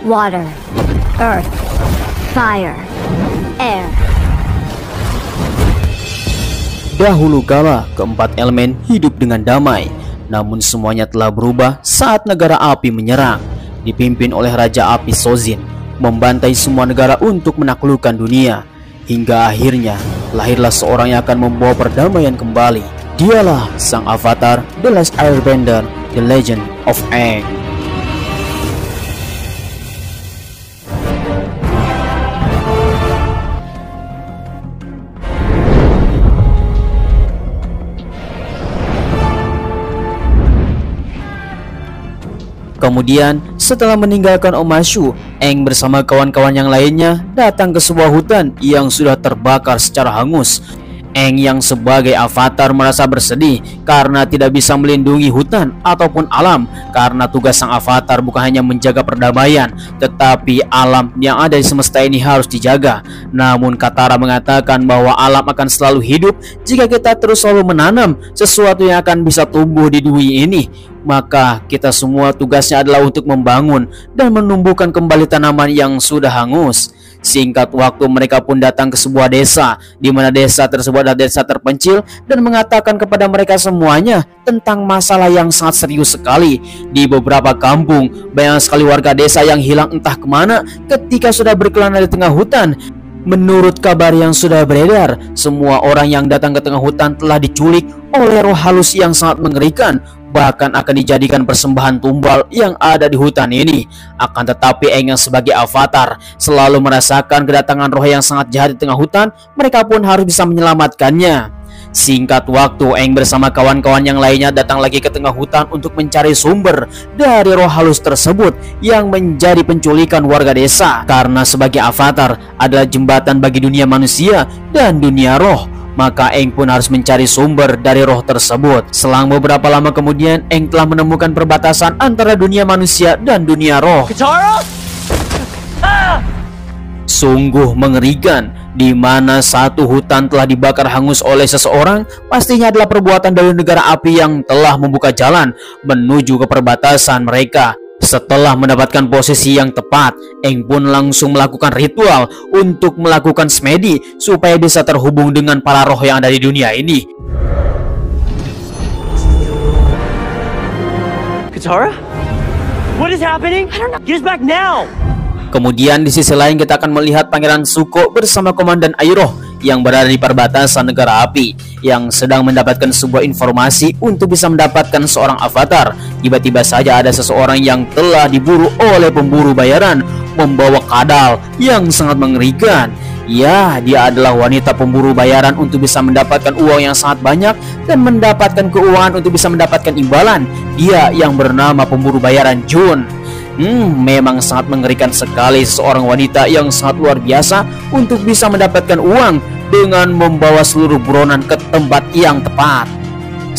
water, earth, fire, air. Dahulu kala, keempat elemen hidup dengan damai. Namun semuanya telah berubah saat negara api menyerang, dipimpin oleh Raja Api Sozin, membantai semua negara untuk menaklukkan dunia. Hingga akhirnya, lahirlah seorang yang akan membawa perdamaian kembali. Dialah sang avatar, The Last Airbender, The Legend of Aang. Kemudian, setelah meninggalkan Omashu, Aang bersama kawan-kawan yang lainnya datang ke sebuah hutan yang sudah terbakar secara hangus. Aang yang sebagai avatar merasa bersedih karena tidak bisa melindungi hutan ataupun alam, karena tugas sang avatar bukan hanya menjaga perdamaian, tetapi alam yang ada di semesta ini harus dijaga. Namun Katara mengatakan bahwa alam akan selalu hidup jika kita terus selalu menanam sesuatu yang akan bisa tumbuh di bumi ini. Maka kita semua tugasnya adalah untuk membangun dan menumbuhkan kembali tanaman yang sudah hangus. Singkat waktu, mereka pun datang ke sebuah desa, di mana desa tersebut adalah desa terpencil, dan mengatakan kepada mereka semuanya tentang masalah yang sangat serius sekali. Di beberapa kampung, banyak sekali warga desa yang hilang entah kemana ketika sudah berkelana di tengah hutan. Menurut kabar yang sudah beredar, semua orang yang datang ke tengah hutan telah diculik oleh roh halus yang sangat mengerikan. Bahkan akan dijadikan persembahan tumbal yang ada di hutan ini. Akan tetapi Aang yang sebagai avatar selalu merasakan kedatangan roh yang sangat jahat di tengah hutan. Mereka pun harus bisa menyelamatkannya. Singkat waktu, Aang bersama kawan-kawan yang lainnya datang lagi ke tengah hutan untuk mencari sumber dari roh halus tersebut yang menjadi penculikan warga desa. Karena sebagai avatar adalah jembatan bagi dunia manusia dan dunia roh, maka Aang pun harus mencari sumber dari roh tersebut. Selang beberapa lama kemudian, Aang telah menemukan perbatasan antara dunia manusia dan dunia roh. Katara? Sungguh mengerikan, di mana satu hutan telah dibakar hangus oleh seseorang. Pastinya adalah perbuatan dari negara api yang telah membuka jalan menuju ke perbatasan mereka. Setelah mendapatkan posisi yang tepat, Aang pun langsung melakukan ritual untuk melakukan semedi supaya bisa terhubung dengan para roh yang ada di dunia ini. Katara? What is happening? I don't know. Get us back now! Kemudian di sisi lain kita akan melihat Pangeran Zuko bersama Komandan Iroh yang berada di perbatasan negara api, yang sedang mendapatkan sebuah informasi untuk bisa mendapatkan seorang avatar. Tiba-tiba saja ada seseorang yang telah diburu oleh pemburu bayaran membawa kadal yang sangat mengerikan. Ya, dia adalah wanita pemburu bayaran untuk bisa mendapatkan uang yang sangat banyak dan mendapatkan keuangan untuk bisa mendapatkan imbalan. Dia yang bernama pemburu bayaran Jun. Memang sangat mengerikan sekali seorang wanita yang sangat luar biasa untuk bisa mendapatkan uang dengan membawa seluruh buronan ke tempat yang tepat.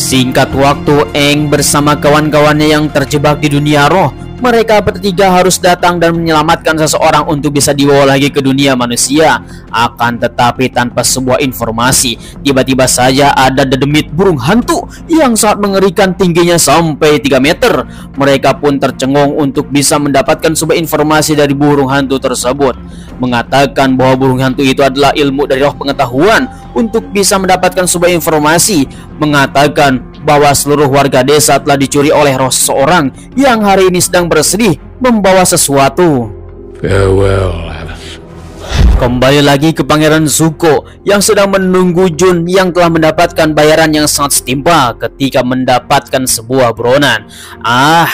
Singkat waktu, Aang bersama kawan-kawannya yang terjebak di dunia roh, mereka bertiga harus datang dan menyelamatkan seseorang untuk bisa dibawa lagi ke dunia manusia. Akan tetapi tanpa sebuah informasi, tiba-tiba saja ada dedemit burung hantu yang sangat mengerikan, tingginya sampai 3 meter. Mereka pun tercengung untuk bisa mendapatkan sebuah informasi dari burung hantu tersebut, mengatakan bahwa burung hantu itu adalah ilmu dari roh pengetahuan untuk bisa mendapatkan sebuah informasi, mengatakan bahwa seluruh warga desa telah dicuri oleh roh seseorang yang hari ini sedang bersedih membawa sesuatu. Farewell, Alice. Kembali lagi ke Pangeran Zuko yang sedang menunggu Jun yang telah mendapatkan bayaran yang sangat setimpal ketika mendapatkan sebuah buronan.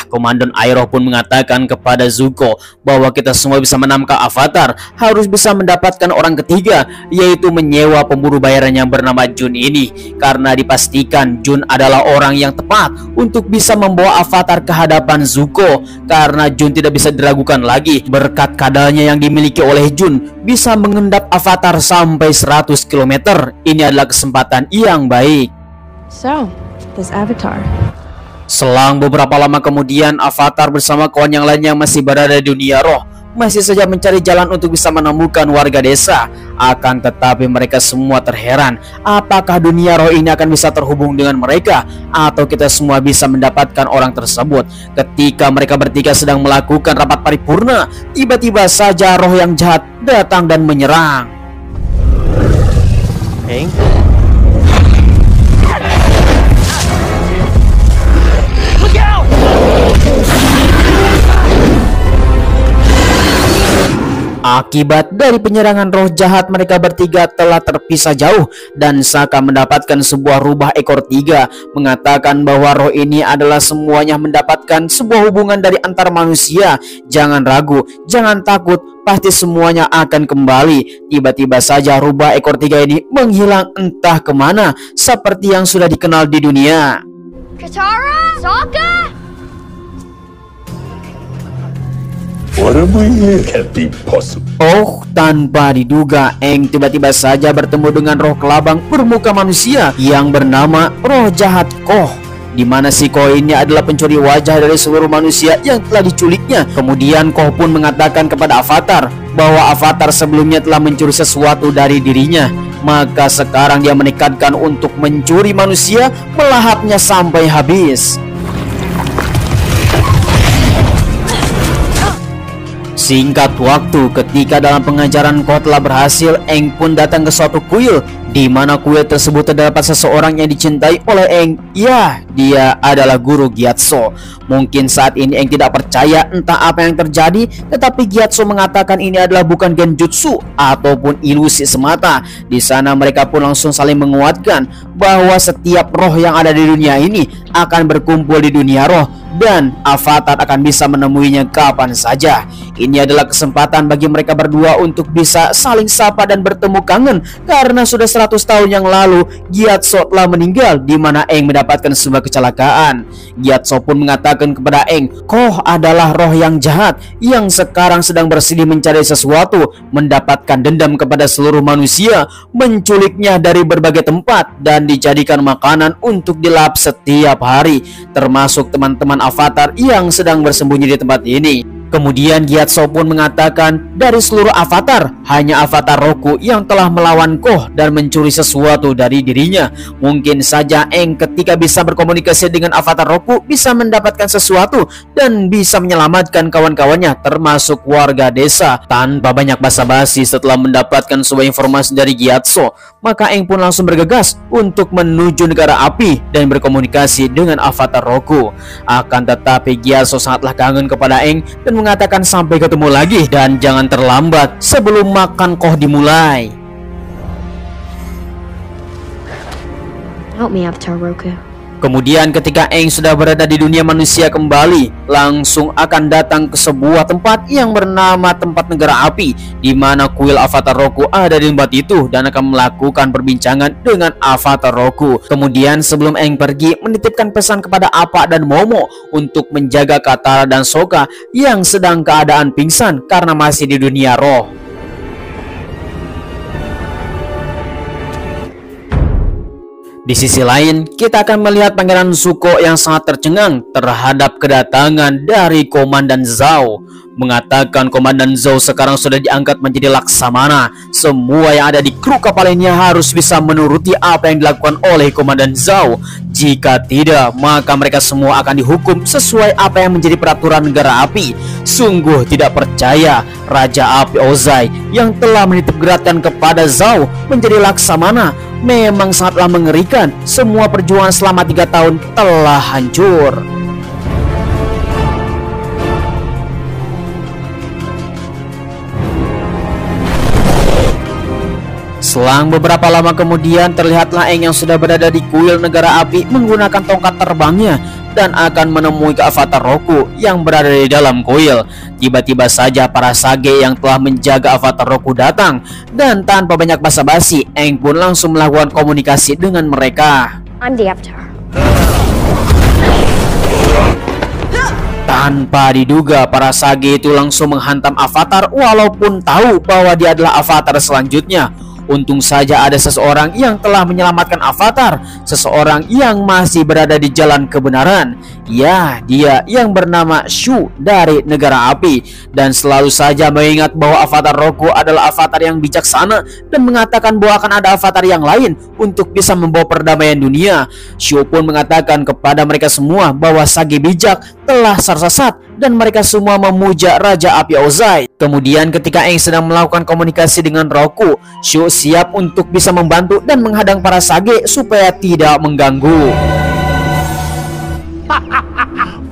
Komandan Iroh pun mengatakan kepada Zuko bahwa kita semua bisa menangkap avatar harus bisa mendapatkan orang ketiga, yaitu menyewa pemburu bayaran yang bernama Jun ini, karena dipastikan Jun adalah orang yang tepat untuk bisa membawa avatar ke hadapan Zuko, karena Jun tidak bisa diragukan lagi. Berkat kadalnya yang dimiliki oleh Jun bisa mengendap avatar sampai 100 km. Ini adalah kesempatan yang baik. So, this avatar. Selang beberapa lama kemudian, avatar bersama kawan yang lainnya masih berada di dunia roh. masih saja mencari jalan untuk bisa menemukan warga desa. Akan tetapi mereka semua terheran, apakah dunia roh ini akan bisa terhubung dengan mereka, atau kita semua bisa mendapatkan orang tersebut. Ketika mereka bertiga sedang melakukan rapat paripurna, tiba-tiba saja roh yang jahat datang dan menyerang. Aang? Look out! Akibat dari penyerangan roh jahat, mereka bertiga telah terpisah jauh dan Sokka mendapatkan sebuah rubah ekor tiga, mengatakan bahwa roh ini adalah semuanya mendapatkan sebuah hubungan dari antar manusia. Jangan ragu, jangan takut, pasti semuanya akan kembali. Tiba-tiba saja rubah ekor tiga ini menghilang entah kemana, seperti yang sudah dikenal di dunia. Katara? Sokka? Whatever here can be possible. Oh, tanpa diduga, Aang tiba-tiba saja bertemu dengan roh kelabang bermuka manusia yang bernama roh jahat Koh. Di mana si Koh ini adalah pencuri wajah dari seluruh manusia yang telah diculiknya. Kemudian Koh pun mengatakan kepada Avatar bahwa Avatar sebelumnya telah mencuri sesuatu dari dirinya. Maka sekarang dia menekadkan untuk mencuri manusia, melahapnya sampai habis. Singkat waktu, ketika dalam pengajaran Koh telah berhasil, Aang pun datang ke suatu kuil, di mana kuil tersebut terdapat seseorang yang dicintai oleh Aang. Ya, dia adalah Guru Gyatso. Mungkin saat ini Aang tidak percaya entah apa yang terjadi, tetapi Gyatso mengatakan ini adalah bukan genjutsu ataupun ilusi semata. Di sana mereka pun langsung saling menguatkan bahwa setiap roh yang ada di dunia ini akan berkumpul di dunia roh, dan Avatar akan bisa menemuinya kapan saja. Ini adalah kesempatan bagi mereka berdua untuk bisa saling sapa dan bertemu kangen, karena sudah 100 tahun yang lalu Gyatso telah meninggal, di mana Aang mendapatkan sebuah kecelakaan. Gyatso pun mengatakan kepada Aang, Koh adalah roh yang jahat yang sekarang sedang bersedih mencari sesuatu, mendapatkan dendam kepada seluruh manusia, menculiknya dari berbagai tempat dan dijadikan makanan untuk dilahap setiap hari, termasuk teman-teman Avatar yang sedang bersembunyi di tempat ini. Kemudian Gyatso pun mengatakan dari seluruh Avatar, hanya Avatar Roku yang telah melawan Koh dan mencuri sesuatu dari dirinya. Mungkin saja Aang ketika bisa berkomunikasi dengan Avatar Roku bisa mendapatkan sesuatu dan bisa menyelamatkan kawan-kawannya termasuk warga desa. Tanpa banyak basa-basi, setelah mendapatkan sebuah informasi dari Gyatso, maka Aang pun langsung bergegas untuk menuju negara api dan berkomunikasi dengan Avatar Roku. Akan tetapi Gyatso sangatlah kangen kepada Aang dan mengatakan sampai ketemu lagi dan jangan terlambat sebelum makan Koh dimulai. Help me, Avatar Roku. Kemudian ketika Aang sudah berada di dunia manusia kembali, langsung akan datang ke sebuah tempat yang bernama tempat negara api, di mana kuil Avatar Roku ada di tempat itu dan akan melakukan perbincangan dengan Avatar Roku. Kemudian sebelum Aang pergi, menitipkan pesan kepada Appa dan Momo untuk menjaga Katara dan Sokka yang sedang keadaan pingsan karena masih di dunia roh. Di sisi lain, kita akan melihat Pangeran Zuko yang sangat tercengang terhadap kedatangan dari Komandan Zhao. Mengatakan Komandan Zhao sekarang sudah diangkat menjadi Laksamana. Semua yang ada di kru kapal ini harus bisa menuruti apa yang dilakukan oleh Komandan Zhao. Jika tidak, maka mereka semua akan dihukum sesuai apa yang menjadi peraturan negara api. Sungguh tidak percaya Raja Api Ozai yang telah menitipgeratkan kepada Zhao menjadi Laksamana memang sangatlah mengerikan. Semua perjuangan selama 3 tahun telah hancur. Selang beberapa lama kemudian, terlihatlah Aang yang sudah berada di kuil negara api menggunakan tongkat terbangnya dan akan menemui ke Avatar Roku yang berada di dalam kuil. Tiba-tiba saja para sage yang telah menjaga Avatar Roku datang, dan tanpa banyak basa-basi, Aang pun langsung melakukan komunikasi dengan mereka. I'm the Avatar. Tanpa diduga, para sage itu langsung menghantam Avatar walaupun tahu bahwa dia adalah Avatar selanjutnya. Untung saja ada seseorang yang telah menyelamatkan Avatar, seseorang yang masih berada di jalan kebenaran. Ya, dia yang bernama Shu dari negara api, dan selalu saja mengingat bahwa Avatar Roku adalah avatar yang bijaksana dan mengatakan bahwa akan ada avatar yang lain untuk bisa membawa perdamaian dunia. Shu pun mengatakan kepada mereka semua bahwa Sage bijak telah tersesat dan mereka semua memuja Raja Api Ozai. Kemudian ketika Aang sedang melakukan komunikasi dengan Roku, Shu siap untuk bisa membantu dan menghadang para Sage supaya tidak mengganggu.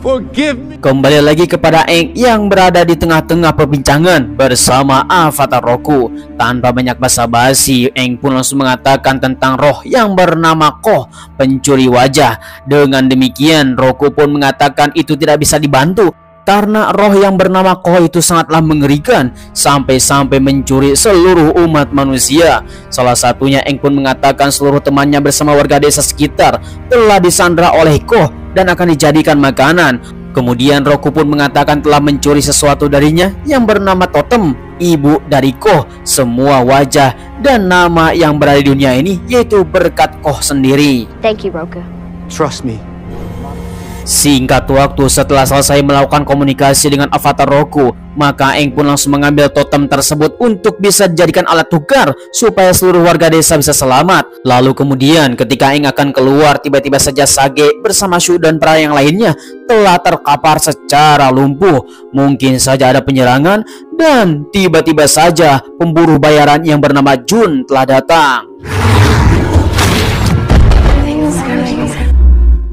Forgive me. Kembali lagi kepada Aang yang berada di tengah-tengah perbincangan bersama Avatar Roku. Tanpa banyak basa-basi, Aang pun langsung mengatakan tentang roh yang bernama Koh, pencuri wajah. Dengan demikian, Roku pun mengatakan itu tidak bisa dibantu karena roh yang bernama Koh itu sangatlah mengerikan, sampai-sampai mencuri seluruh umat manusia. Salah satunya Aang pun mengatakan seluruh temannya bersama warga desa sekitar telah disandra oleh Koh dan akan dijadikan makanan. Kemudian Roku pun mengatakan telah mencuri sesuatu darinya yang bernama totem, ibu dari Koh. Semua wajah dan nama yang berada di dunia ini yaitu berkat Koh sendiri. Thank you, Roku. Trust me. Singkat waktu setelah selesai melakukan komunikasi dengan Avatar Roku, maka Aang pun langsung mengambil totem tersebut untuk bisa dijadikan alat tukar supaya seluruh warga desa bisa selamat. Lalu kemudian ketika Aang akan keluar, tiba-tiba saja Sage bersama Shu dan para yang lainnya telah terkapar secara lumpuh. Mungkin saja ada penyerangan dan tiba-tiba saja pemburu bayaran yang bernama Jun telah datang.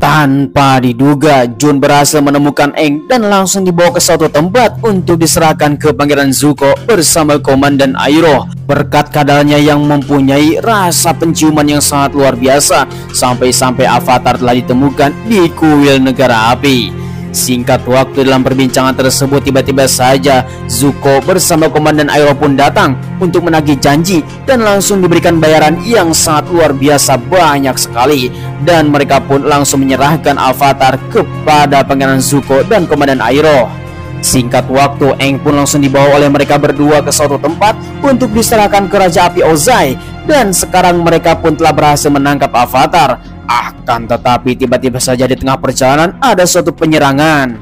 Tanpa diduga, Jun berhasil menemukan Aang dan langsung dibawa ke suatu tempat untuk diserahkan ke Pangeran Zuko bersama Komandan Iroh. Berkat keadaannya yang mempunyai rasa penciuman yang sangat luar biasa, sampai-sampai Avatar telah ditemukan di kuil negara api. Singkat waktu dalam perbincangan tersebut, tiba-tiba saja Zuko bersama Komandan Iroh pun datang untuk menagih janji dan langsung diberikan bayaran yang sangat luar biasa banyak sekali. Dan mereka pun langsung menyerahkan Avatar kepada Pangeran Zuko dan Komandan Iroh. Singkat waktu, Aang pun langsung dibawa oleh mereka berdua ke suatu tempat untuk diserahkan ke Raja Api Ozai. Dan sekarang mereka pun telah berhasil menangkap Avatar. Akan tetapi tiba-tiba saja di tengah perjalanan ada suatu penyerangan.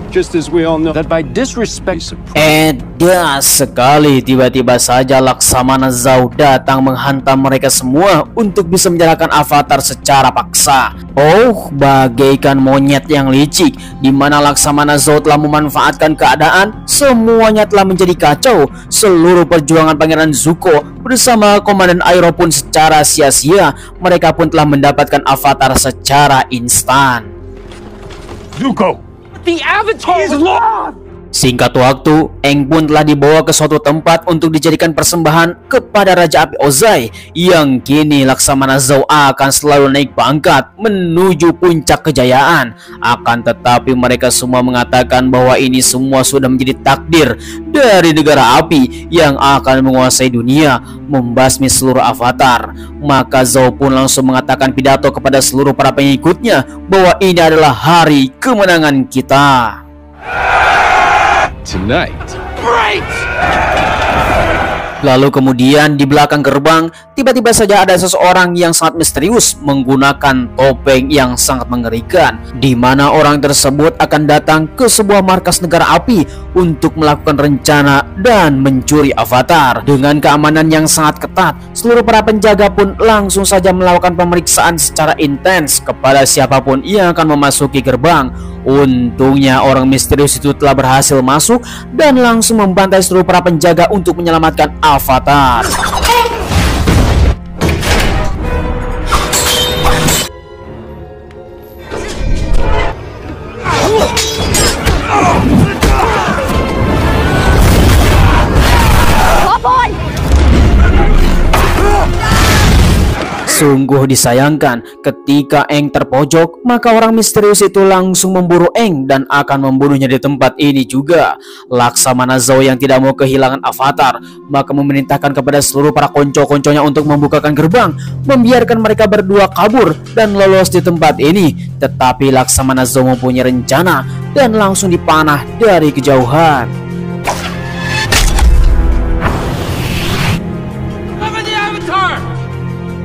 Just as we all know that by disrespect. Sekali tiba-tiba saja Laksamana Zhao datang menghantam mereka semua untuk bisa menyerahkan Avatar secara paksa. Oh, bagaikan monyet yang licik, di mana Laksamana Zhao telah memanfaatkan keadaan. Semuanya telah menjadi kacau. Seluruh perjuangan Pangeran Zuko bersama Komandan Iroh pun secara sia-sia. Mereka pun telah mendapatkan Avatar secara instan. Zuko! The Avatar is lost! Singkat waktu, Aang pun telah dibawa ke suatu tempat untuk dijadikan persembahan kepada Raja Api Ozai, yang kini Laksamana Zhao akan selalu naik pangkat menuju puncak kejayaan. Akan tetapi mereka semua mengatakan bahwa ini semua sudah menjadi takdir dari negara api yang akan menguasai dunia, membasmi seluruh avatar. Maka Zhao pun langsung mengatakan pidato kepada seluruh para pengikutnya bahwa ini adalah hari kemenangan kita. Tonight. Lalu kemudian di belakang gerbang tiba-tiba saja ada seseorang yang sangat misterius menggunakan topeng yang sangat mengerikan, di mana orang tersebut akan datang ke sebuah markas negara api untuk melakukan rencana dan mencuri Avatar. Dengan keamanan yang sangat ketat, seluruh para penjaga pun langsung saja melakukan pemeriksaan secara intens kepada siapapun yang akan memasuki gerbang. Untungnya orang misterius itu telah berhasil masuk dan langsung membantai seluruh para penjaga untuk menyelamatkan Avatar. Sungguh disayangkan, ketika Aang terpojok, maka orang misterius itu langsung memburu Aang dan akan membunuhnya di tempat ini juga. Laksamana Zhao yang tidak mau kehilangan Avatar, maka memerintahkan kepada seluruh para konco-konconya untuk membukakan gerbang, membiarkan mereka berdua kabur dan lolos di tempat ini. Tetapi Laksamana Zhao mempunyai rencana dan langsung dipanah dari kejauhan.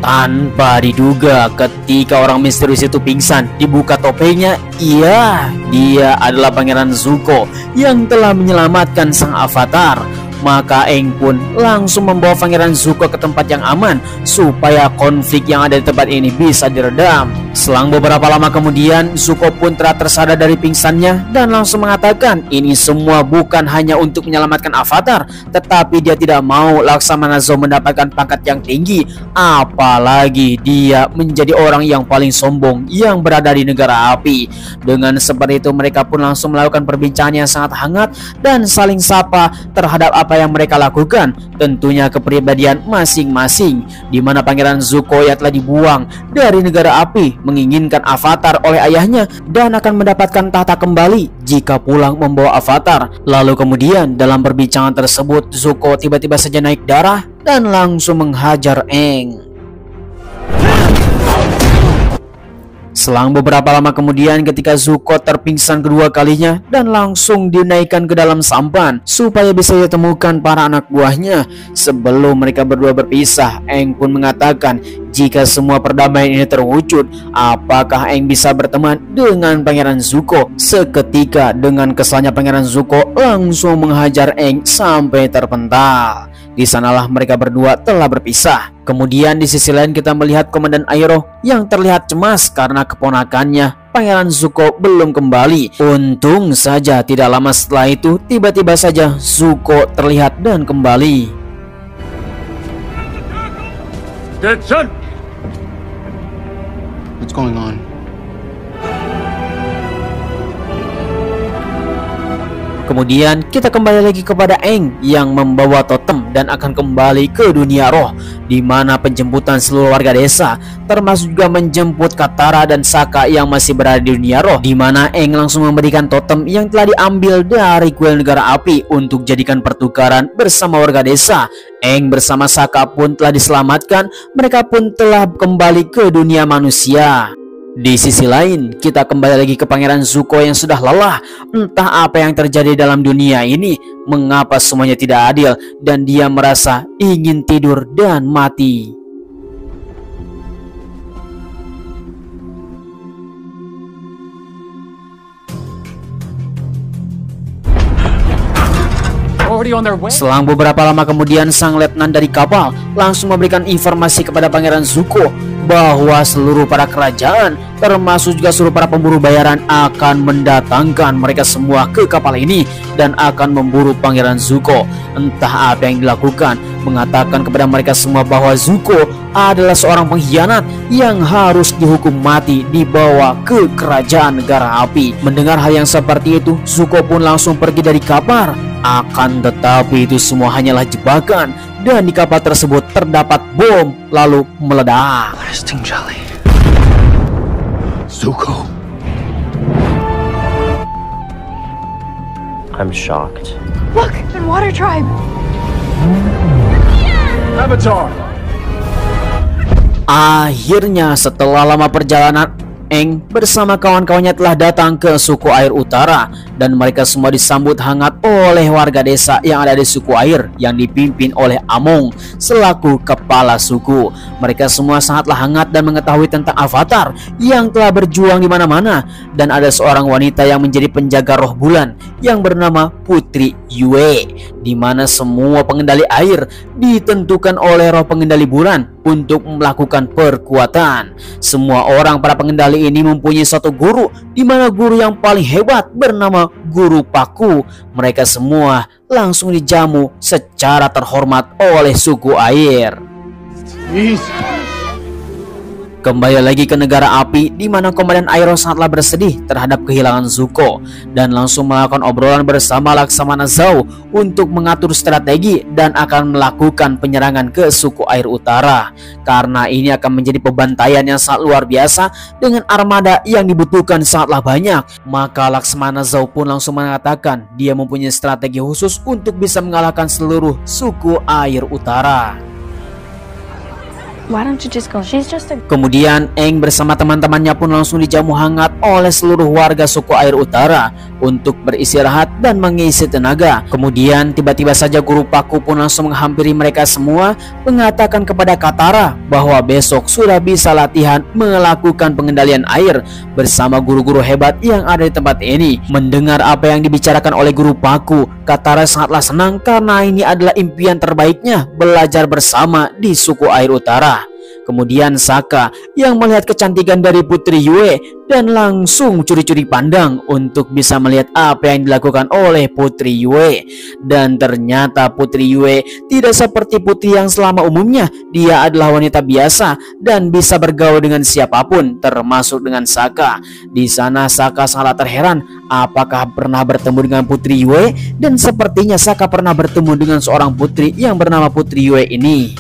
Tanpa diduga ketika orang misterius itu pingsan, dibuka topengnya, iya, dia adalah Pangeran Zuko yang telah menyelamatkan sang avatar. Maka Aang pun langsung membawa Pangeran Zuko ke tempat yang aman supaya konflik yang ada di tempat ini bisa diredam. Selang beberapa lama kemudian, Zuko pun telah tersadar dari pingsannya dan langsung mengatakan ini semua bukan hanya untuk menyelamatkan avatar, tetapi dia tidak mau Laksamana Zou mendapatkan pangkat yang tinggi, apalagi dia menjadi orang yang paling sombong yang berada di negara api. Dengan seperti itu mereka pun langsung melakukan perbincangan yang sangat hangat dan saling sapa terhadap apa yang mereka lakukan, tentunya kepribadian masing-masing, di mana Pangeran Zuko yang telah dibuang dari negara api menginginkan avatar oleh ayahnya dan akan mendapatkan tahta kembali jika pulang membawa avatar. Lalu kemudian dalam perbincangan tersebut Zuko tiba-tiba saja naik darah dan langsung menghajar Aang. Selang beberapa lama kemudian ketika Zuko terpingsan kedua kalinya dan langsung dinaikkan ke dalam sampan supaya bisa ditemukan para anak buahnya. Sebelum mereka berdua berpisah, Aang pun mengatakan jika semua perdamaian ini terwujud, apakah Aang bisa berteman dengan Pangeran Zuko. Seketika dengan kesalnya Pangeran Zuko langsung menghajar Aang sampai terpental. Di sanalah mereka berdua telah berpisah. Kemudian di sisi lain kita melihat Komandan Iroh yang terlihat cemas karena keponakannya Pangeran Zuko belum kembali. Untung saja tidak lama setelah itu tiba-tiba saja Zuko terlihat dan kembali. Dead son! What's going on? Kemudian kita kembali lagi kepada Aang yang membawa totem dan akan kembali ke dunia roh, di mana penjemputan seluruh warga desa termasuk juga menjemput Katara dan Sokka yang masih berada di dunia roh, di mana Aang langsung memberikan totem yang telah diambil dari kuil negara api untuk jadikan pertukaran bersama warga desa. Aang bersama Sokka pun telah diselamatkan, mereka pun telah kembali ke dunia manusia. Di sisi lain, kita kembali lagi ke Pangeran Zuko yang sudah lelah. Entah apa yang terjadi dalam dunia ini, mengapa semuanya tidak adil, dan dia merasa ingin tidur dan mati. Selang beberapa lama kemudian, sang letnan dari kapal langsung memberikan informasi kepada Pangeran Zuko bahwa seluruh para kerajaan termasuk juga seluruh para pemburu bayaran akan mendatangkan mereka semua ke kapal ini dan akan memburu Pangeran Zuko. Entah apa yang dilakukan, mengatakan kepada mereka semua bahwa Zuko adalah seorang pengkhianat yang harus dihukum mati dibawa ke kerajaan negara api. Mendengar hal yang seperti itu, Zuko pun langsung pergi dari kapal. Akan tetapi itu semua hanyalah jebakan, dan di kapal tersebut terdapat bom lalu meledak. Zuko. I'm shocked. Look, the Water Tribe. Avatar! Akhirnya setelah lama perjalanan, Aang bersama kawan-kawannya telah datang ke suku air utara dan mereka semua disambut hangat oleh warga desa yang ada di suku air yang dipimpin oleh Amon selaku kepala suku. Mereka semua sangatlah hangat dan mengetahui tentang avatar yang telah berjuang di mana-mana, dan ada seorang wanita yang menjadi penjaga roh bulan yang bernama Putri Yue, di mana semua pengendali air ditentukan oleh roh pengendali bulan untuk melakukan perkuatan. Semua orang para pengendali ini mempunyai satu guru, di mana guru yang paling hebat bernama Guru Paku. Mereka semua langsung dijamu secara terhormat oleh suku air. Kembali lagi ke negara api, di mana Komandan Iroh sangatlah bersedih terhadap kehilangan Zuko dan langsung melakukan obrolan bersama Laksamana Zou untuk mengatur strategi dan akan melakukan penyerangan ke suku air utara. Karena ini akan menjadi pembantaian yang sangat luar biasa dengan armada yang dibutuhkan sangatlah banyak. Maka Laksamana Zou pun langsung mengatakan dia mempunyai strategi khusus untuk bisa mengalahkan seluruh suku air utara. Why don't you just go? She's just a... Kemudian Aang bersama teman-temannya pun langsung dijamu hangat oleh seluruh warga suku air utara untuk beristirahat dan mengisi tenaga. Kemudian tiba-tiba saja guru Paku pun langsung menghampiri mereka semua, mengatakan kepada Katara bahwa besok sudah bisa latihan melakukan pengendalian air bersama guru-guru hebat yang ada di tempat ini. Mendengar apa yang dibicarakan oleh guru Paku, Katara sangatlah senang karena ini adalah impian terbaiknya, belajar bersama di suku air utara. Kemudian Sokka yang melihat kecantikan dari Putri Yue dan langsung curi-curi pandang untuk bisa melihat apa yang dilakukan oleh Putri Yue. Dan ternyata Putri Yue tidak seperti putri yang selama umumnya. Dia adalah wanita biasa dan bisa bergaul dengan siapapun, termasuk dengan Sokka. Di sana Sokka sangat terheran apakah pernah bertemu dengan Putri Yue, dan sepertinya Sokka pernah bertemu dengan seorang putri yang bernama Putri Yue ini.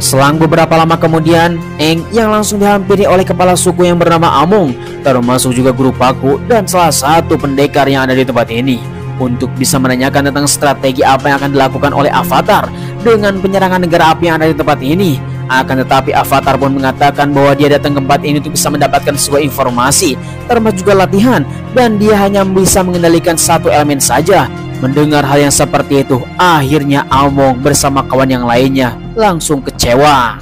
Selang beberapa lama kemudian, Aang yang langsung dihampiri oleh kepala suku yang bernama Among, termasuk juga guru Paku dan salah satu pendekar yang ada di tempat ini, untuk bisa menanyakan tentang strategi apa yang akan dilakukan oleh Avatar dengan penyerangan negara api yang ada di tempat ini. Akan tetapi Avatar pun mengatakan bahwa dia datang ke tempat ini untuk bisa mendapatkan sebuah informasi, termasuk juga latihan, dan dia hanya bisa mengendalikan satu elemen saja. Mendengar hal yang seperti itu, akhirnya Among bersama kawan yang lainnya langsung kecewa.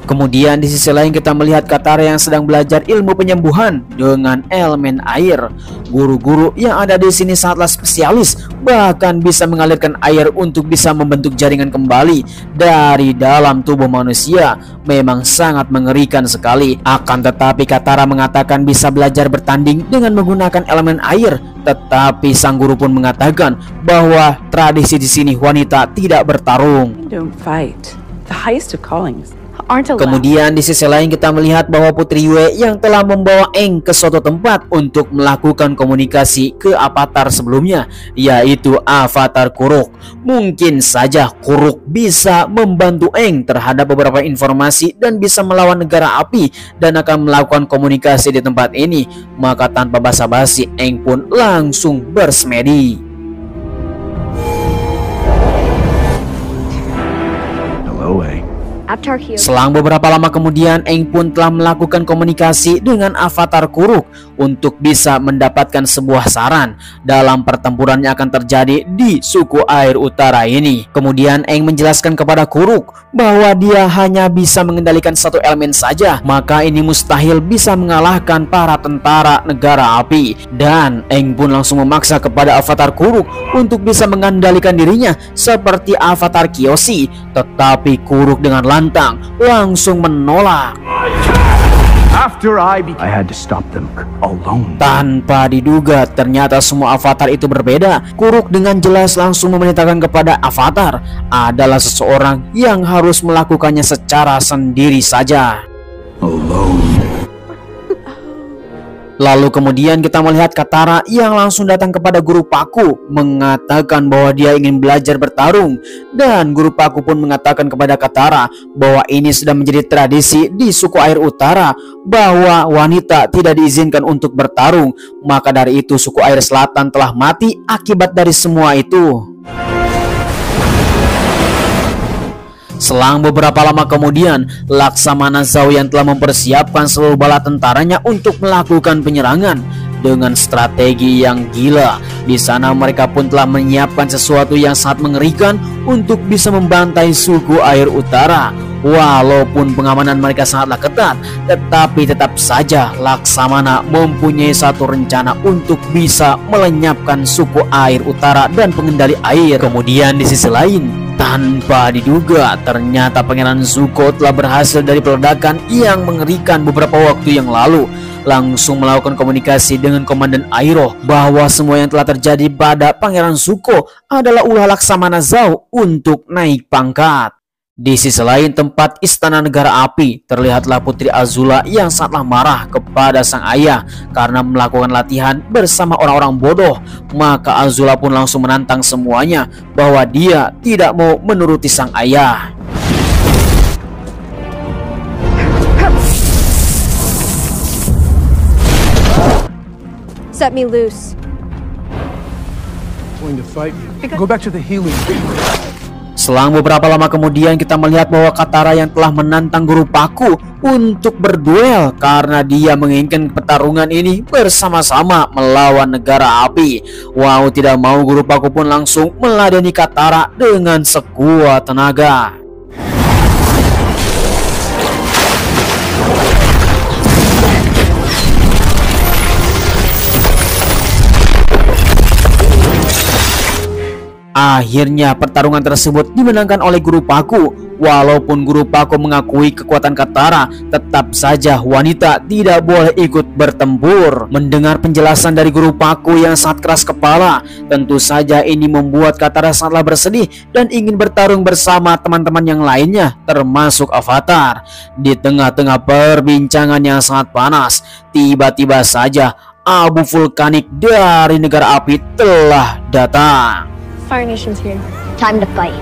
Kemudian di sisi lain kita melihat Katara yang sedang belajar ilmu penyembuhan dengan elemen air. Guru-guru yang ada di sini sangatlah spesialis, bahkan bisa mengalirkan air untuk bisa membentuk jaringan kembali dari dalam tubuh manusia. Memang sangat mengerikan sekali. Akan tetapi Katara mengatakan bisa belajar bertanding dengan menggunakan elemen air. Tetapi sang guru pun mengatakan bahwa tradisi di sini wanita tidak bertarung. Don't fight. The highest of callings aren't allowed. Kemudian di sisi lain kita melihat bahwa Putri Yue yang telah membawa Aang ke suatu tempat untuk melakukan komunikasi ke Avatar sebelumnya, yaitu Avatar Kuruk. Mungkin saja Kuruk bisa membantu Aang terhadap beberapa informasi dan bisa melawan negara api dan akan melakukan komunikasi di tempat ini. Maka tanpa basa-basi Aang pun langsung bersemedi. Hello, Aang. Selang beberapa lama kemudian, Aang pun telah melakukan komunikasi dengan Avatar Kuruk untuk bisa mendapatkan sebuah saran dalam pertempuran yang akan terjadi di suku air utara ini. Kemudian Aang menjelaskan kepada Kuruk bahwa dia hanya bisa mengendalikan satu elemen saja, maka ini mustahil bisa mengalahkan para tentara negara api. Dan Aang pun langsung memaksa kepada Avatar Kuruk untuk bisa mengendalikan dirinya seperti Avatar Kyoshi. Tetapi Kuruk dengan lantang langsung menolak. After I had to stop them alone. Tanpa diduga, ternyata semua avatar itu berbeda. Kuruk dengan jelas langsung memerintahkan kepada Avatar adalah seseorang yang harus melakukannya secara sendiri saja. Alone. Lalu kemudian kita melihat Katara yang langsung datang kepada guru Paku, mengatakan bahwa dia ingin belajar bertarung. Dan guru Paku pun mengatakan kepada Katara bahwa ini sudah menjadi tradisi di suku air utara, bahwa wanita tidak diizinkan untuk bertarung. Maka dari itu suku air selatan telah mati akibat dari semua itu. Selang beberapa lama kemudian, Laksamana Zhao yang telah mempersiapkan seluruh bala tentaranya untuk melakukan penyerangan dengan strategi yang gila. Di sana mereka pun telah menyiapkan sesuatu yang sangat mengerikan untuk bisa membantai suku air utara. Walaupun pengamanan mereka sangatlah ketat, tetapi tetap saja Laksamana mempunyai satu rencana untuk bisa melenyapkan suku air utara dan pengendali air. Kemudian di sisi lain, tanpa diduga, ternyata Pangeran Zuko telah berhasil dari peledakan yang mengerikan beberapa waktu yang lalu. Langsung melakukan komunikasi dengan Komandan Iroh bahwa semua yang telah terjadi pada Pangeran Zuko adalah ulah Laksamana Zhao untuk naik pangkat. Di sisi lain tempat istana negara api, terlihatlah Putri Azula yang sangatlah marah kepada sang ayah karena melakukan latihan bersama orang-orang bodoh. Maka Azula pun langsung menantang semuanya bahwa dia tidak mau menuruti sang ayah. Set me loose. Going to fight you. Go back to the healing. Selang beberapa lama kemudian kita melihat bahwa Katara yang telah menantang Guru Paku untuk berduel karena dia menginginkan pertarungan ini bersama-sama melawan negara api. Wow, tidak mau Guru Paku pun langsung meladeni Katara dengan sekuat tenaga. Akhirnya pertarungan tersebut dimenangkan oleh Guru Paku. Walaupun Guru Paku mengakui kekuatan Katara, tetap saja wanita tidak boleh ikut bertempur. Mendengar penjelasan dari Guru Paku yang sangat keras kepala, tentu saja ini membuat Katara sangatlah bersedih dan ingin bertarung bersama teman-teman yang lainnya, termasuk Avatar. Di tengah-tengah perbincangan yang sangat panas, tiba-tiba saja abu vulkanik dari negara api telah datang. Fire Nation's here. Time to fight.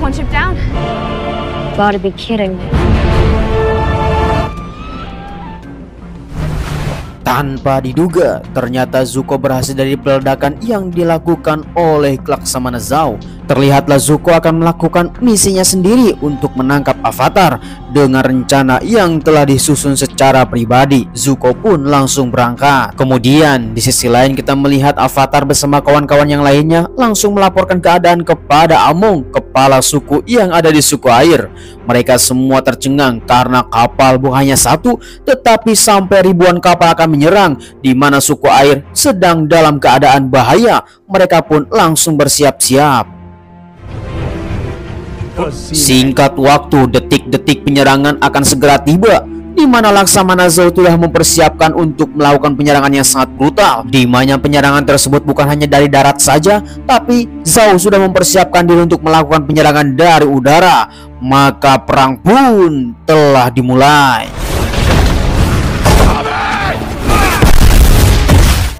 One ship down. Gotta be kidding me. Tanpa diduga, ternyata Zuko berhasil dari peledakan yang dilakukan oleh Laksamana Zhao. Terlihatlah Zuko akan melakukan misinya sendiri untuk menangkap Avatar. Dengan rencana yang telah disusun secara pribadi, Zuko pun langsung berangkat. Kemudian di sisi lain kita melihat Avatar bersama kawan-kawan yang lainnya langsung melaporkan keadaan kepada Amon, kepala suku yang ada di suku air. Mereka semua tercengang karena kapal bukan hanya satu, tetapi sampai ribuan kapal akan menyerang, di mana suku air sedang dalam keadaan bahaya. Mereka pun langsung bersiap-siap. Singkat waktu, detik-detik penyerangan akan segera tiba, di mana Laksamana Zhao telah mempersiapkan untuk melakukan penyerangan yang sangat brutal. Di mana penyerangan tersebut bukan hanya dari darat saja, tapi Zhao sudah mempersiapkan diri untuk melakukan penyerangan dari udara. Maka perang pun telah dimulai.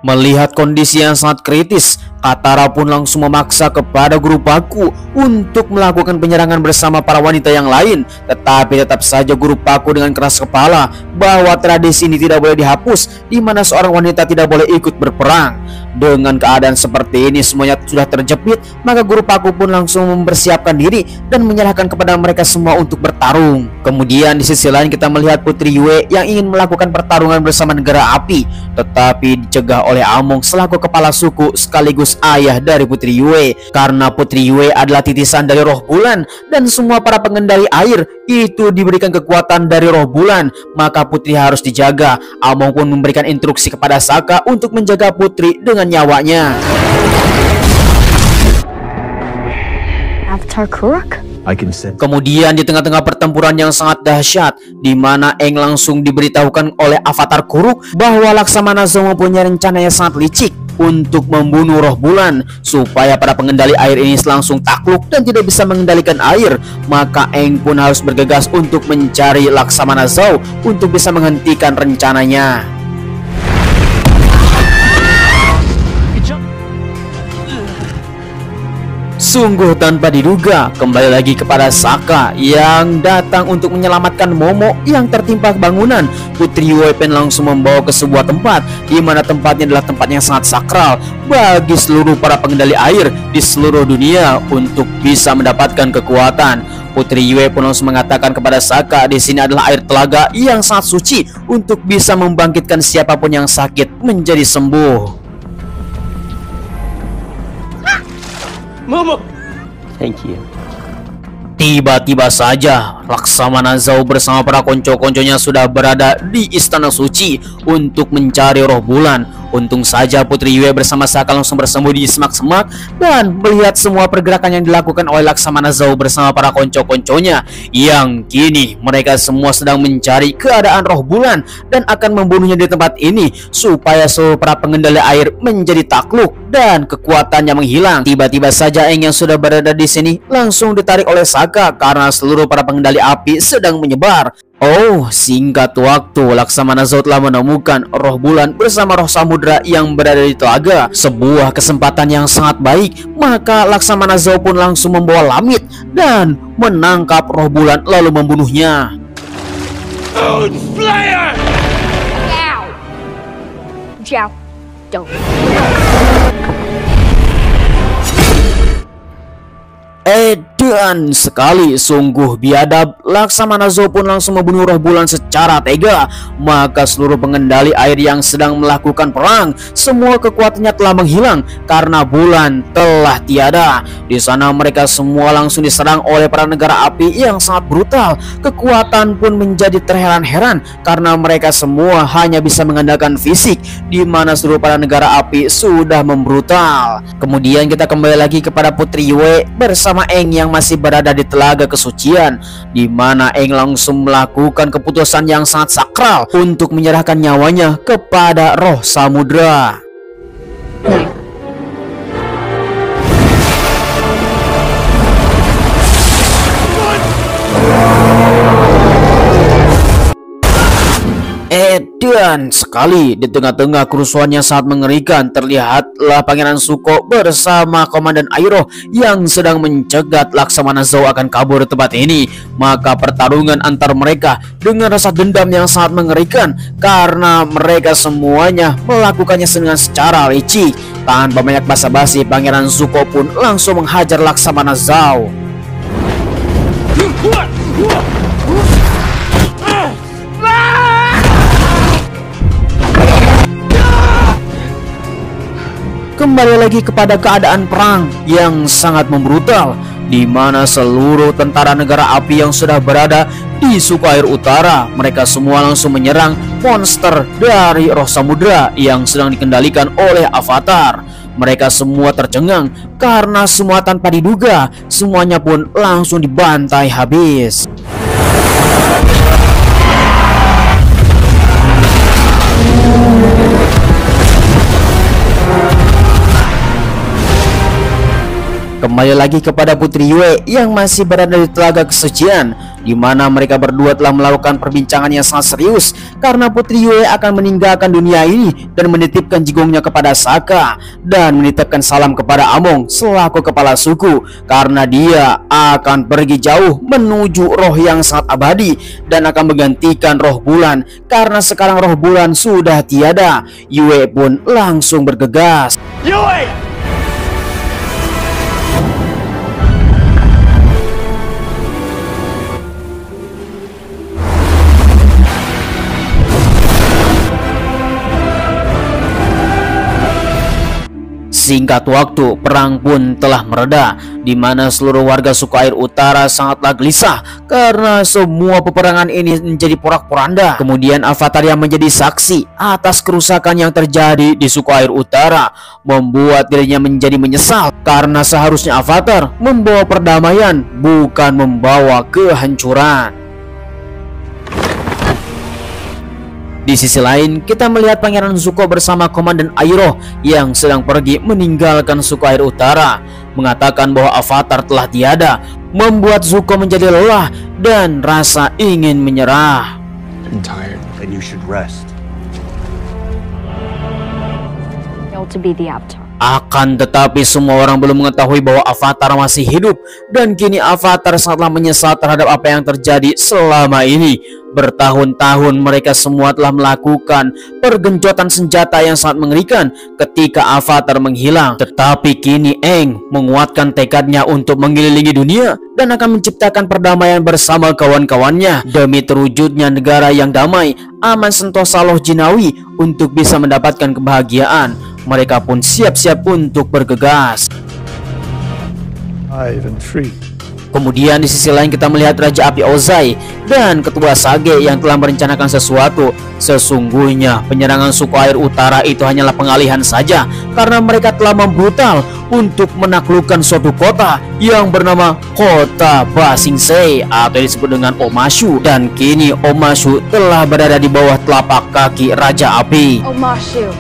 Melihat kondisi yang sangat kritis, Katara pun langsung memaksa kepada Guru Paku untuk melakukan penyerangan bersama para wanita yang lain. Tetapi tetap saja Guru Paku dengan keras kepala bahwa tradisi ini tidak boleh dihapus, di mana seorang wanita tidak boleh ikut berperang. Dengan keadaan seperti ini semuanya sudah terjepit, maka Guru Paku pun langsung mempersiapkan diri dan menyerahkan kepada mereka semua untuk bertarung. Kemudian di sisi lain kita melihat Putri Yue yang ingin melakukan pertarungan bersama negara api, tetapi dicegah oleh Amon selaku kepala suku sekaligus ayah dari Putri Yue. Karena Putri Yue adalah titisan dari roh bulan dan semua para pengendali air itu diberikan kekuatan dari roh bulan, maka Putri harus dijaga. Amon pun memberikan instruksi kepada Sokka untuk menjaga Putri dengan nyawanya. Avatar Kuruk? Kemudian di tengah-tengah pertempuran yang sangat dahsyat, di mana Aang langsung diberitahukan oleh Avatar Kuruk bahwa Laksamana Zhao mempunyai rencana yang sangat licik untuk membunuh roh bulan, supaya para pengendali air ini langsung takluk dan tidak bisa mengendalikan air. Maka Aang pun harus bergegas untuk mencari Laksamana Zhao untuk bisa menghentikan rencananya. Sungguh tanpa diduga, kembali lagi kepada Sokka yang datang untuk menyelamatkan Momo yang tertimpa bangunan. Putri Yue pun langsung membawa ke sebuah tempat, di mana tempatnya adalah tempat yang sangat sakral bagi seluruh para pengendali air di seluruh dunia untuk bisa mendapatkan kekuatan. Putri Yue pun langsung mengatakan kepada Sokka, di sini adalah air telaga yang sangat suci untuk bisa membangkitkan siapapun yang sakit menjadi sembuh. Momo! Thank you. Tiba-tiba saja Laksamana Zhao bersama para konco-konconya sudah berada di Istana Suci untuk mencari roh bulan. Untung saja Putri Yue bersama Sokka langsung bersembunyi di semak-semak dan melihat semua pergerakan yang dilakukan oleh Laksamana Zhao bersama para konco-konconya, yang kini mereka semua sedang mencari keadaan roh bulan dan akan membunuhnya di tempat ini supaya seluruh para pengendali air menjadi takluk dan kekuatannya menghilang. Tiba-tiba saja Aang yang sudah berada di sini langsung ditarik oleh Sokka karena seluruh para pengendali api sedang menyebar. Oh, singkat waktu Laksamana Zhao telah menemukan roh bulan bersama roh samudra yang berada di telaga. Sebuah kesempatan yang sangat baik, maka Laksamana Zhao pun langsung membawa Lamit dan menangkap roh bulan lalu membunuhnya. Slayer! Jiao, don't. Edan sekali, sungguh biadab. Laksamana Zhou pun langsung membunuh roh bulan secara tega. Maka seluruh pengendali air yang sedang melakukan perang, semua kekuatannya telah menghilang karena bulan telah tiada. Di sana mereka semua langsung diserang oleh para negara api yang sangat brutal. Kekuatan pun menjadi terheran-heran karena mereka semua hanya bisa mengandalkan fisik, di mana seluruh para negara api sudah membrutal. Kemudian kita kembali lagi kepada Putri Yue bersama Eng yang masih berada di telaga kesucian, di mana Eng langsung melakukan keputusan yang sangat sakral untuk menyerahkan nyawanya kepada roh samudra. Dan sekali di tengah-tengah kerusuhan yang sangat mengerikan, terlihatlah Pangeran Zuko bersama Komandan Iroh yang sedang mencegat Laksamana Zhou akan kabur di tempat ini. Maka pertarungan antar mereka dengan rasa dendam yang sangat mengerikan karena mereka semuanya melakukannya dengan secara licik. Tanpa banyak basa-basi, Pangeran Zuko pun langsung menghajar Laksamana Zhou. Kembali lagi kepada keadaan perang yang sangat membrutal, di mana seluruh tentara negara api yang sudah berada di suku air utara, mereka semua langsung menyerang monster dari roh samudra yang sedang dikendalikan oleh Avatar. Mereka semua tercengang karena semua tanpa diduga, semuanya pun langsung dibantai habis. Kembali lagi kepada Putri Yue yang masih berada di telaga kesucian, di mana mereka berdua telah melakukan perbincangan yang sangat serius karena Putri Yue akan meninggalkan dunia ini dan menitipkan jigongnya kepada Sokka dan menitipkan salam kepada Among selaku kepala suku, karena dia akan pergi jauh menuju roh yang sangat abadi dan akan menggantikan roh bulan karena sekarang roh bulan sudah tiada. Yue pun langsung bergegas. Yue! Singkat waktu, perang pun telah mereda, di mana seluruh warga suku air utara sangatlah gelisah karena semua peperangan ini menjadi porak-poranda. Kemudian Avatar yang menjadi saksi atas kerusakan yang terjadi di suku air utara membuat dirinya menjadi menyesal karena seharusnya Avatar membawa perdamaian, bukan membawa kehancuran. Di sisi lain, kita melihat Pangeran Zuko bersama Komandan Iroh yang sedang pergi meninggalkan suku air utara, mengatakan bahwa Avatar telah tiada, membuat Zuko menjadi lelah dan rasa ingin menyerah. I'm tired, and you should rest. To be the Avatar. Akan tetapi semua orang belum mengetahui bahwa Avatar masih hidup, dan kini Avatar sangatlah menyesal terhadap apa yang terjadi selama ini. Bertahun-tahun mereka semua telah melakukan pergenjotan senjata yang sangat mengerikan ketika Avatar menghilang. Tetapi kini Aang menguatkan tekadnya untuk mengelilingi dunia dan akan menciptakan perdamaian bersama kawan-kawannya demi terwujudnya negara yang damai, aman, sentosa loh jinawi untuk bisa mendapatkan kebahagiaan. Mereka pun siap-siap untuk bergegas. Kemudian di sisi lain kita melihat Raja Api Ozai dan Ketua Sage yang telah merencanakan sesuatu. Sesungguhnya penyerangan suku air utara itu hanyalah pengalihan saja karena mereka telah membrutal untuk menaklukkan suatu kota yang bernama Kota Ba Sing Se atau disebut dengan Omashu, dan kini Omashu telah berada di bawah telapak kaki Raja Api. Omashu.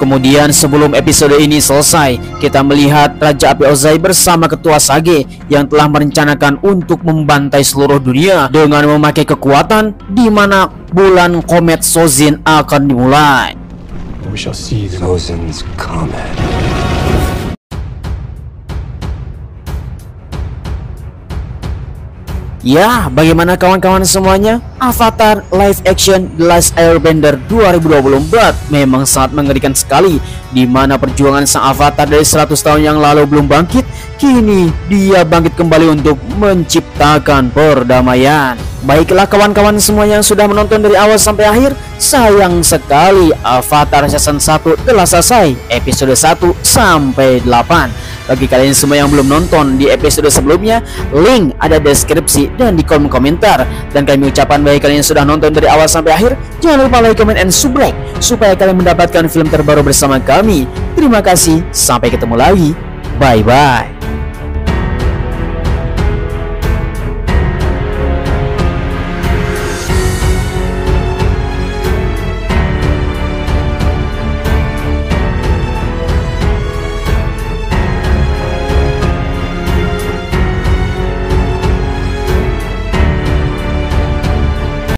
Kemudian sebelum episode ini selesai, kita melihat Raja Api Ozai bersama Ketua Sage yang telah merencanakan untuk membantai seluruh dunia dengan memakai kekuatan di mana bulan komet Sozin akan dimulai. We shall see the Sozin's comet. Ya, bagaimana kawan-kawan semuanya? Avatar live action The Last Airbender 2024 memang sangat mengerikan sekali, di mana perjuangan sang avatar dari 100 tahun yang lalu belum bangkit, kini dia bangkit kembali untuk menciptakan perdamaian. Baiklah kawan-kawan semua yang sudah menonton dari awal sampai akhir, sayang sekali Avatar Season 1 telah selesai, episode 1 sampai 8. Bagi kalian semua yang belum nonton di episode sebelumnya, link ada deskripsi dan di kolom komentar. Dan kami ucapkan bagi kalian yang sudah nonton dari awal sampai akhir, jangan lupa like, comment, and subscribe supaya kalian mendapatkan film terbaru bersama kami. Terima kasih, sampai ketemu lagi. Bye-bye.